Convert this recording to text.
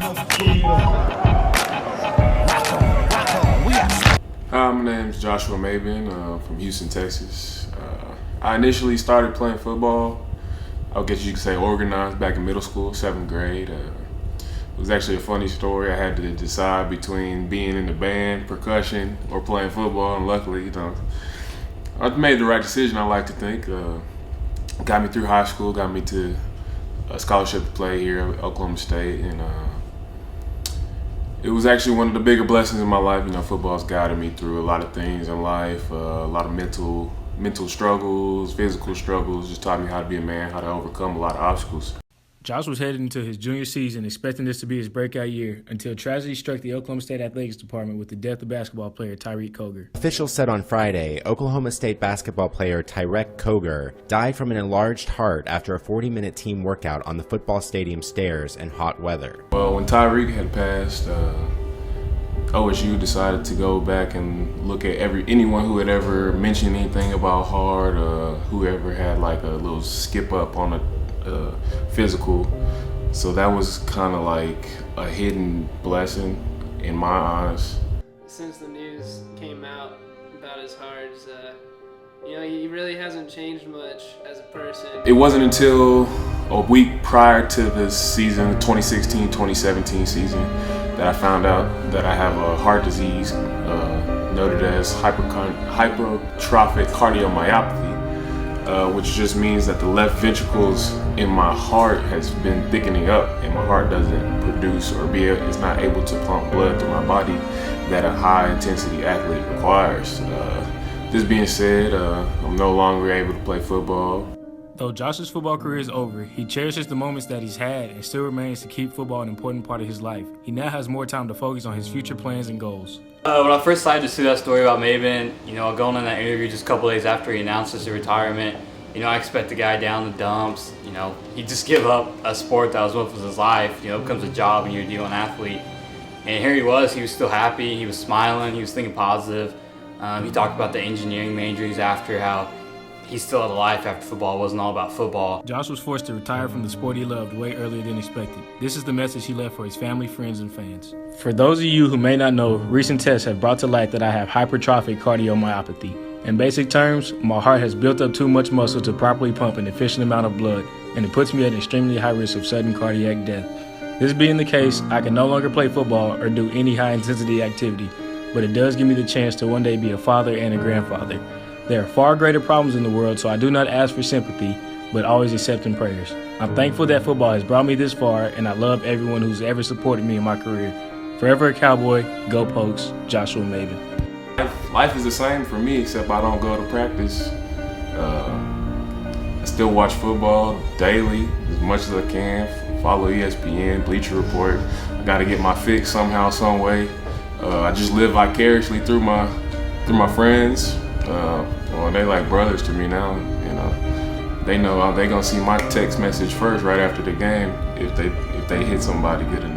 Hi, my name's Joshua Mabin from Houston, Texas. I initially started playing football, I guess you could say organized, back in middle school, 7th grade. It was actually a funny story. I had to decide between being in the band, percussion, or playing football, and luckily, I made the right decision, I like to think. Got me through high school, got me to a scholarship to play here at Oklahoma State, and it was actually one of the bigger blessings in my life. Football's guided me through a lot of things in life, a lot of mental struggles, physical struggles, just taught me how to be a man, how to overcome a lot of obstacles. Josh was headed into his junior season expecting this to be his breakout year until tragedy struck the Oklahoma State Athletics Department with the death of basketball player Tyreek Coger. Officials said on Friday, Oklahoma State basketball player Tyreek Coger died from an enlarged heart after a 40-minute team workout on the football stadium stairs in hot weather. Well, when Tyreek had passed, OSU decided to go back and look at anyone who had ever mentioned anything about hard, whoever had like a little skip up on a physical. So that was kind of like a hidden blessing in my eyes. Since the news came out about his heart, he really hasn't changed much as a person. It wasn't until a week prior to the season, 2016-2017 season, that I found out that I have a heart disease noted as hypertrophic cardiomyopathy. Which just means that the left ventricles in my heart has been thickening up, and my heart doesn't produce is not able to pump blood through my body that a high-intensity athlete requires. This being said, I'm no longer able to play football. Though Josh's football career is over, he cherishes the moments that he's had and still remains to keep football an important part of his life. He now has more time to focus on his future plans and goals. When I first started to see that story about Mabin, going in that interview just a couple days after he announced his retirement, I expect the guy down the dumps, he'd just give up a sport that was what was his life, becomes a job and you're a D1 athlete. And here he was still happy, he was smiling, he was thinking positive. He talked about the engineering major he's after, how he still had a life after football. It wasn't all about football. Josh was forced to retire from the sport he loved way earlier than expected. This is the message he left for his family, friends, and fans. For those of you who may not know, recent tests have brought to light that I have hypertrophic cardiomyopathy. In basic terms, my heart has built up too much muscle to properly pump an efficient amount of blood, and it puts me at extremely high risk of sudden cardiac death. This being the case, I can no longer play football or do any high-intensity activity, but it does give me the chance to one day be a father and a grandfather. There are far greater problems in the world, so I do not ask for sympathy, but always accepting prayers. I'm thankful that football has brought me this far, and I love everyone who's ever supported me in my career. Forever a Cowboy, go Pokes, Joshua Mabin. Life is the same for me, except I don't go to practice. I still watch football daily, as much as I can. Follow ESPN, Bleacher Report. I got to get my fix somehow, some way. I just live vicariously through my friends. They like brothers to me now. They know they're gonna see my text message first right after the game if they hit somebody good enough.